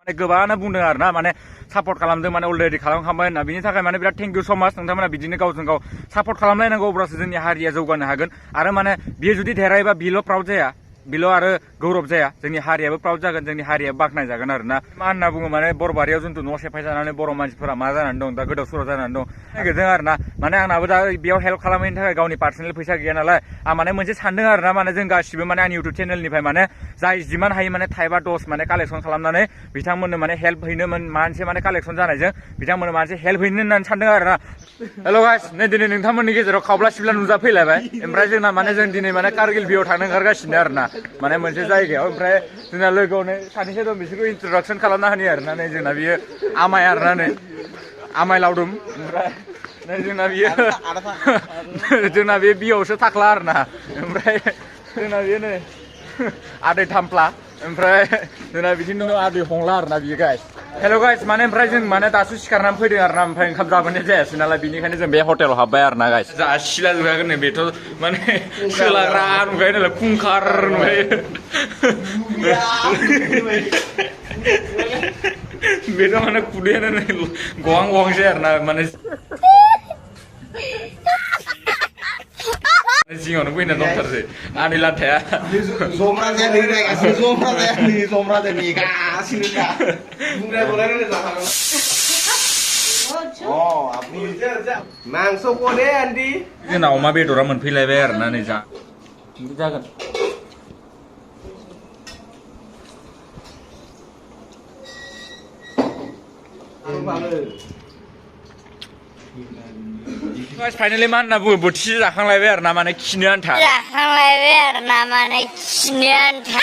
गोबाङानो बुंदों आरो ना माने सापर्ट खालामदों माने अलरेडि खालामखांबाय होनना बिनि थाखाय माने बिराद थेंक इउ सो माच नोंथांमोना बिदिनो गावजों गाव सापर्ट खालामलायनांगौ अब्लासो जोंनि हारिया जौगानो हागोन आरो माने बियो जुदि देरहायोबा बिल' प्राउड जाया बिल' आरो गौरब जाया जोंनि हारियाबो प्राउड जागोन जोंनि हारियाबो बाख्नाय जागोन आरो ना मा होनना बुङो माने बर' बारियाव जोंथ' न' सेफाय जानानै बर' मानसिफोरा मा जानानै दं दा गोदाव सोराव जानानै दं नागिरदों आरो ना माने आंनाबो दा बेयाव हेल्प खालामनायनि थाखाय गावनि पार्सनेल फैसा गैया नालाय आं माने मोनसे सानदों आरो ना माने जों गासिबो माने आंनि इउटुब चेनेलनिफ्राय माने जाय जिमान हायो माने थाइबा दस माने कालेक्सन खालामनानै बिथांमोननो माने हेल्प हैनो मोनसे माने कालेक्सन जानायजों बिथांमोननो मोनसे हेल्प हैनो होननानै सानदों आरो ना हेल' गाइस नै दिनै नोंथांमोननि गेजेराव खावब्ला सिब्ला नुजाफैलायबाय ओमफ्राय जोंना माने जों दिनै माने कारगिल भिउआव थांनो ओंखारगासिनो आरो ना माने मोनसे जायगायाव ओमफ्राय जोंना लोगोआवनो सानैसो दं बिसोरखौ इन्ट्रदाक्सन खालामना होनि आरो ना नै जोंना बियो आमाय आरो ना नै आमाय लावदुम ओमफ्राय नै जोंना बियो जोंना बे बियावसो थाख्ला आरो ना ओमफ्राय जोंना बियो नै आदै थामफ्ला ओमफ्राय जोंना बिदिनो आदै हंला आरो ना बियो गाइस हेल' गाइस माने ओमफ्राय जों माने दासो सिखारनानै फैदों आरो ना ओमफ्राय ओंखाम जाबोनाय जायासै नालाय बिनिखायनो जों बे हटेलाव हाबबाय आरो ना गाइस जा सिला जुगागोन नै बेथ' माने सोलाग्रा नुखायो नालाय खुंखार नुखायो बेथ' माने खुदैयानो नै गहां गहांसै आरो ना माने जिङावनो फैना दंथारसै आंनि लाथाया जमरा जायाखै गासिबो जमरा जायाखै जमरा जायाखै गासिबो दा बुंनाय बोलायनो जाखागोन अ আপনি মাংস কোনে আন্টি जोंना अमा बेदरा मोनफैलायबाय आरो ना नै जा बिदि जागोन फाइनालि मा होनना बुङो बोथिसे जाखांलायबाय आरो ना माने खिनो आन्था जाखांलायबाय आरो ना माने खिनो आन्था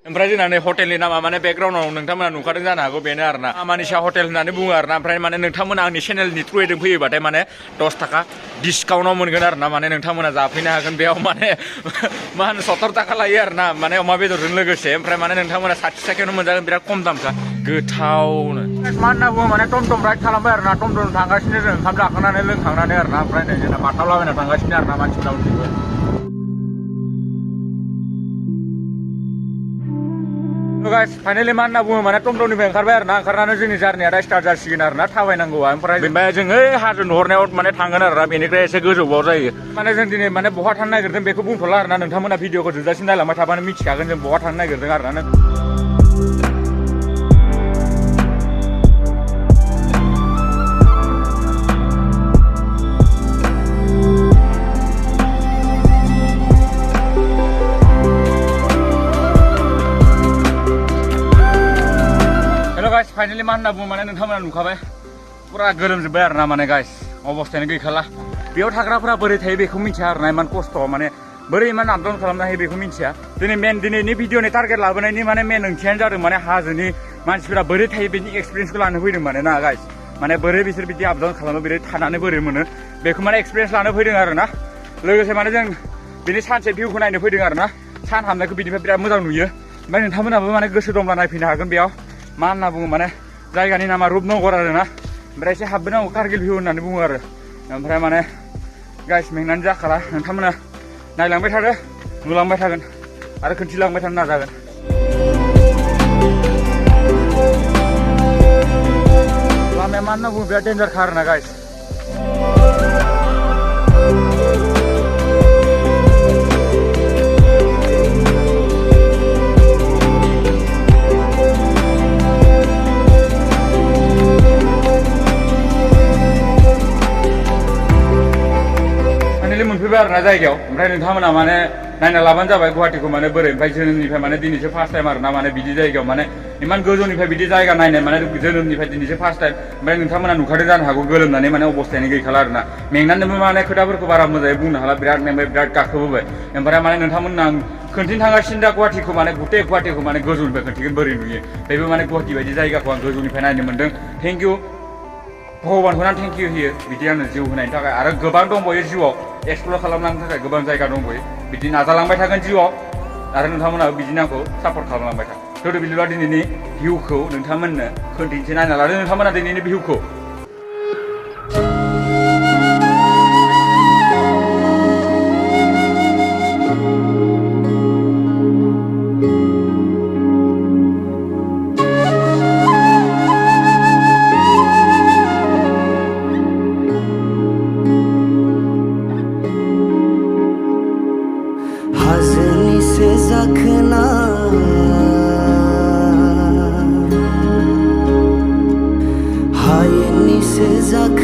ओमफ्राय जोंना नै हटेलनि नामा माने बेकग्राउन्डआव नोंथांमोना नुखादों जानो हागौ बेनो आरो ना मानिसा हटेल होननानै बुङो आरो ना ओमफ्राय माने नोंथांमोना आंनि चेनेलनि थ्रुयैजों फैयोबाथाय माने 10 थाखा डिसकाउन्टआव मोनगोन आरो ना माने नोंथांमोना जाफैनो हागोन बेयाव माने मा होनो 70 थाखा लायो आरो ना माने अमा बेदरजों लोगोसे ओमफ्राय माने नोंथांमोना 60 थाखायावनो मोनजागोन बिराद खम दामखा गोथावनो मा होनना बुङो माने टमटम राइड खालामबाय आरो ना टमटम थांगासिनो जों ओंखाम जाखांनानै लोंखांनानै आरो ना ओमफ्राय नै जोंना बाथावलाबायना थांगासिनो आरो ना मानसिफोरा उनथिंबो गाइस फाइनालि मा होनना बुङो माने टमटमनिफ्राय ओंखारबाय आरो ना ओंखारनानै जोंनि जार्निया दा स्टार्ट जासिगोन आरो ना थाबायनांगौआ ओमफ्राय बेनिफ्राय जों ओइ हाजो नुहुरनायाव माने थांगोन आरो ना बेनिफ्राय एसे गोजौआव जायो माने जों दिनै माने बहा थांनो नागिरदों बेखौ बुंथ'ला आरो ना नोंथांमोना भिडिअखौ जोबजासिम नायलांबाय थाबानो मिथिखागोन जों बहा थांनो नागिरदों आरो ना फाइनालि मा होनना बुङो माने नोंथांमोना नुखाबाय पुरा गोलोमजोब्बाय आरो ना माने गाइस अबस्थायानो गैखाला बेयाव थाग्राफोरा बोरै थायो बेखौ मिथिया आरो ना इमान खस्थ' माने बोरै इमान आप डाउन खालामनो हायो बेखौ मिथिया दिनैनि भिडिअनि टारगेट लाबोनायनि माने मेन ओंथियानो जादों माने हाजोनि मानसिफोरा बोरै थायो बेनि एक्सपिरियेन्सखौ लानो फैदों माने ना गाइस माने बोरै बिसोर बिदि आप डाउन खालामो बोरै थानानै बोरै मोनो बेखौ माने एक्सपिरियेन्स लानो फैदों आरो ना लोगोसे माने जों बिनि सानसेट भिउखौ नायनो फैदों आरो ना सान हाबनायखौ बिनिफ्राय बिराद मोजां नुयो ओमफ्राय नोंथांमोनाबो माने गोसो दंब्ला नायफैनो हागोन बेयाव मा होनना बुङो माने जायगानि नामा रुपनगर आरो ना ओमफ्राय एसे हाबबोनांगौ कारगिल भिउ होननानै बुङो आरो ओमफ्राय माने गाइस मेंनानै जाखाला नोंथांमोना नायलांबाय थादो नुलांबाय थागोन आरो खोन्थिलांबाय थानो नाजागोन लामाया मा होनना बुङो बिराद डेन्जारखा आरो ना गाइस मोनफैबाय आरो ना जायगायाव ओमफ्राय नोंथांमोना माने नायना लाबानो जाबाय गुवाहाटीखौ माने बोरै ओमफ्राय जोनोमनिफ्राय माने दिनैसो फार्स्ट टाइम आरो ना माने बिदि जायगायाव माने इमान गोजौनिफ्राय बिदि जायगा नायनाय माने जोनोमनिफ्राय दिनैसो फार्स्ट टाइम ओमफ्राय नोंथांमोना नुखादों जानो हागौ गोलोमनानै माने अबस्थायानो गैखाला आरो ना मेंनानैबो माने खोथाफोरखौ बारा मोजाङै बुंनो हाला बिराद मेंबाय बिराद गाखोबोबाय ओमफ्राय माने नोंथांमोना आं खोन्थिनो थांगासिनो दा गुवाहाटीखौ माने गुटे गुवाहाटीखौ माने गोजौनिफ्राय खोन्थिगोन बोरै नुयो बेबो माने गुवाहाटी बायदि जायगाखौ आं गोजौनिफ्राय नायनो मोन्दों थेंक इउ भगबानखौनो थेंक इउ होयो बिदि आंनो जिउ होनायनि थाखाय आरो गोबां दंबावो जिउआव एक्सप्लर खालामलांनो थाखाय गोबां जायगा दंबावो बिदि नाजालांबाय थागोन जिउआव आरो नोंथांमोनाबो बिदिनो आंखौ सापर्ट खालामलांबाय था थोदो बिदिब्ला दिनैनि भिउखौ नोंथांमोननो खोन्थिनोसै नायना लादो नोंथांमोना दिनैनि भिउखौ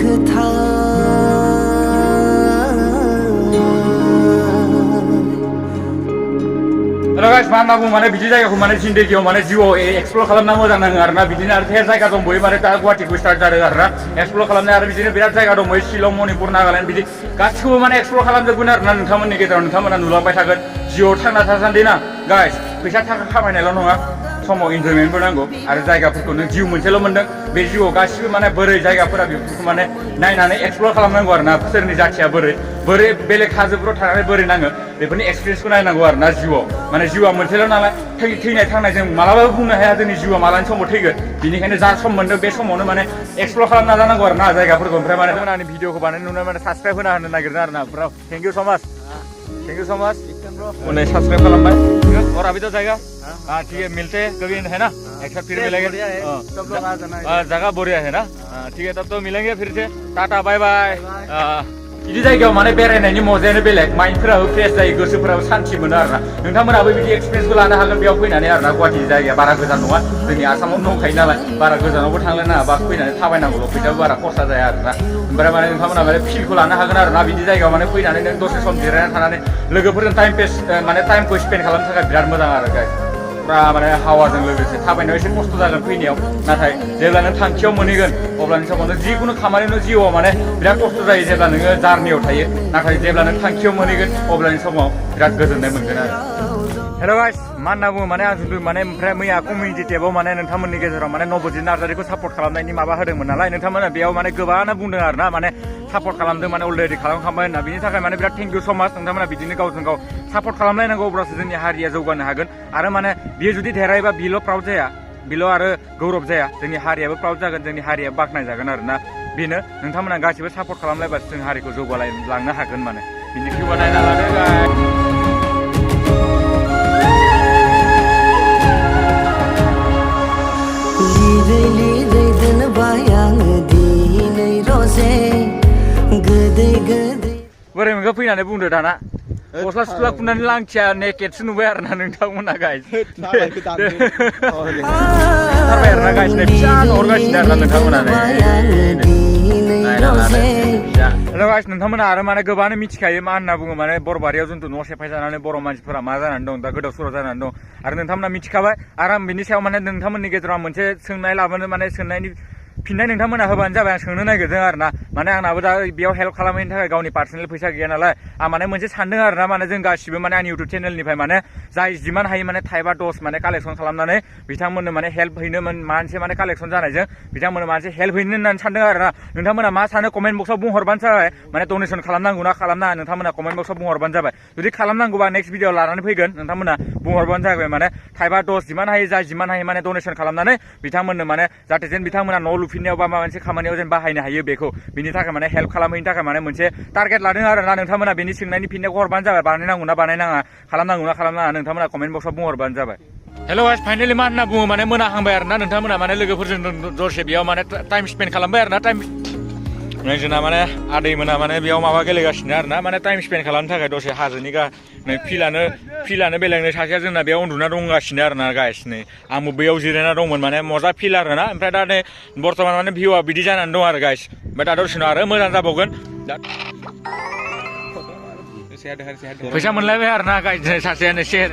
खोथा हेल' गाइस मा होनना बुङो माने बिदि जायगाखौ माने जिन्दगियाव माने जिउआव एक्सप्लर खालामना मोजां नाङो आरोना बिदिनो आरो धेर जायगा दंबयो माने दा गुवाहाटिखौ स्टार्ट जादों आरोना एक्सप्लर खालामनाय आरो बिदिनो बिराद जायगा दंबयो शिलं मणिपुर नागालेण्ड बिदि गासिखौबो माने एक्सप्लर खालामजोबगोन आरोना नोंथांमोननि गेजेराव नोंथांमोना नुलांबाय थागोन जिउआव थांना थासान्दि ना गाइस फैसा थाखा खामायनायल' नङा समाव इन्जयमेन्टबो नांगौ आरो जायगाफोरखौ नों जिउ मोनसेल' मोनदों बे जिउआव गासिबो माने बोरै जायगाफोरा बेफोरखौ माने नायनानै एक्सप्लर खालामनांगौ आरोना सोरनि जाथिया बोरै बेलेग हाजोफोराव थानानै बोरै नाङो बेफोरनि एक्सपिरियेन्सखौ नायनांगौ आरोना जिउआव माने जिउआ मोनसेल' नालाय थैनाय थांनाय जों मालाबाबो बुंनो हाया जोंनि जिउआ मालानि समाव थैगोन बिनिखायनो जा सम मोनदों बे समावनो माने एक्सप्लर खालामना जानांगौ आरोना जायगाफोरखौ ओमफ्राय माने आंनि भिडिअखौ बानायनो नुनो माने साबस्क्राइब होनो नागिरदों आरोना ब्र थेंक इउ सो माच उन्हें सब्सक्राइब खालामबाय और अभी तो जाएगा हाँ ठीक है मिलते हैं कभी है ना एक साथ फिर मिलेंगे जगह बढ़िया है ना ठीक है तब तो मिलेंगे फिर से टाटा बाय बाय बिदि जायगायाव माने बेरायनायनि मजायानो बेलेग माइन्डफोराबो फ्रेश जायो गोसोफोराबो सान्थि मोनो आरोना नोंथांमोनाबो बिदि एक्सपिरियेन्सखौ लानो हागोन बेयाव फैनानै आरोना गुवाहाटि जायगाया बारा गोजान नङा जोंनि आसामावनो दंखायो नालाय बारा गोजानावबो थांनो नाङा बा फैनानै थाबायनांगौल' फैसाबो बारा खरसा जाया आरोना ओमफ्राय माने नोंथांमोना माने फिलखौ लानो हागोन आरोना बिदि जायगायाव माने फैनानै नों दसे सम जिरायनानै थानानै लोगोफोरजों टाइमखौ स्पेन्ड खालामनो थाखाय बिराद मोजां आरो गाइस पुरा माने हावाजों लोगोसे थाबायनायाव एसे खस्थ' जागोन फैनायाव नाथाय जेब्ला नों थांखियाव मोनहैगोन अब्लानि समाव नों जिखुनु खामानियावनो जिउआव माने बिराद खस्थ' जायो जेब्ला नोङो जार्नियाव थायो नाथाय जेब्ला नों थांखियाव मोनहैगोन अब्लानि समाव बिराद गोजोननाय मोनगोन आरो हेल' गाइस मा होनना बुङो माने आं जुदि माने ओमफ्राय मैया कमिउनिटि टेबाव माने नोंथांमोननि गेजेराव माने नबजित नार्जारिखौ सापर्ट खालामनायनि माबा होदोंमोन नालाय नोंथांमोना बेयाव माने गोबाङानो बुंदों आरोना माने सापर्ट खालामदों माने अलरेडि खालामखांबाय होनना बिनि थाखाय माने बिराद थेंक इउ सो माच नोंथांमोना बिदिनो गावजों गाव सापर्ट खालामलायनांगौ अब्लासो जोंनि हारिया जौगानो हागोन आरो माने बियो जुदि देरहायोबा बिल' प्राउड जाया बिल' आरो गौरब जाया जोंनि हारियाबो प्राउड जागोन जोंनि हारिया बाख्नायजागोन आरोना बेनो नोंथांमोना गासिबो सापर्ट खालामलायबासो जों हारिखौ जौगालांनो हागोन माने बिनि किउआ नायना लादो गाइस लिरै लिरै दोनबाय आङो दिनै रजे गोदै गोदै बोरै मोनखो फैनानै बुंदो दाना गस्ला सुस्ला खुनानै लांथिया नेकेटसो नुबाय आरोना नोंथांमोना गाइस थारबाय आरोना गाइस नै फिसा हरगासिनो आरोना नोंथांमोना हेल' गाइस नोंथांमोना आरो माने गोबाङानो मिथिखायो मा होनना बुङो माने बरबारियाव जोंथ' न' सेफाय जानानै बर' मानसिफोरा मा जानानै दं दा गोदाव सोराव जानानै दं आरो नोंथांमोना मिथिखाबाय आरो आं बिनि सायाव माने नोंथांमोननि गेजेराव मोनसे सोंनाय लाबोनो माने सोंनायनि फिननाय नोंथांमोना होबानो जाबाय आं सोंनो नागिरदों आरोना माने आंनाबो दा बेयाव हेल्प खालामनायनि थाखाय गावनि पार्सनेल फैसा गैया नालाय आं माने मोनसे सानदों आरोना माने जों गासिबो माने आंनि इउटुब चेनेलनिफ्राय माने जाय जिमान हायो माने थाइबा 10 माने कालेक्सन खालामनानै बिथांमोननो माने हेल्प हैनो मोनसे माने कालेक्सन जानायजों बिथांमोननो मोनसे हेल्प हैनो होननानै सानदों आरोना नोंथांमोना मा सानो कमेन्ट बक्सआव बुंहरबानो जाबाय माने डनेसन खालामनांगौ ना खालामनाङा नोंथांमोना कमेन्ट बक्सआव बुंहरबानो जाबाय जुदि खालामनांगौबा नेक्स्ट भिडिअ लानानै फैगोन नोंथांमोना बुंहरबानो जाबाय माने थाइबा 10 जिमान हायो जाय जिमान हायो माने डनेसन खालामनानै बिथांमोननो माने जाहाथे जेन बिथांमोना न' लुफिननायाव बा माबा मोनसे खामानियाव जेन बाहायनो हायो बेखौ बिनि थाखाय माने हेल्प खालामहैनो थाखाय माने मोनसे टारगेट लादों आरोना नोंथांमोना बेनि सोंनायनि फिननायखौ हरबानो जाबाय बानायनांगौ ना बानायनाङा खालामनांगौ ना खालामनाङा नोंथांमोना कमेन्ट बक्सआव बुंहरबानो जाबाय हेल' गाइस फाइनालि मा होनना बुङो माने मोनाहांबाय आरोना नोंथांमोना माने लोगोफोरजों दसे बेयाव माने टाइम स्पेन्ड खालामबाय आरोना जोंना माने आदै मोना माने बेयाव माबा गेलेगासिनो आरोना माने टाइम स्पेन्ड खालामनो थाखाय दसे हाजोनि नै फिलानो बेलेग नै सासेया जोंना बेयाव उन्दुना दंगासिनो आरोना गाइस नै आंबो बैयाव जिरायना दंमोन माने मजा फिल आरोना ओमफ्राय दा नै बर्थमान माने भिउआ बिदि जानानै दं आरो गाइस ओमफ्राय दा दसेनो आरो मोजां जाबावगोन फैसा मोनलायबाय आरोना गाइस सासेयानो शेर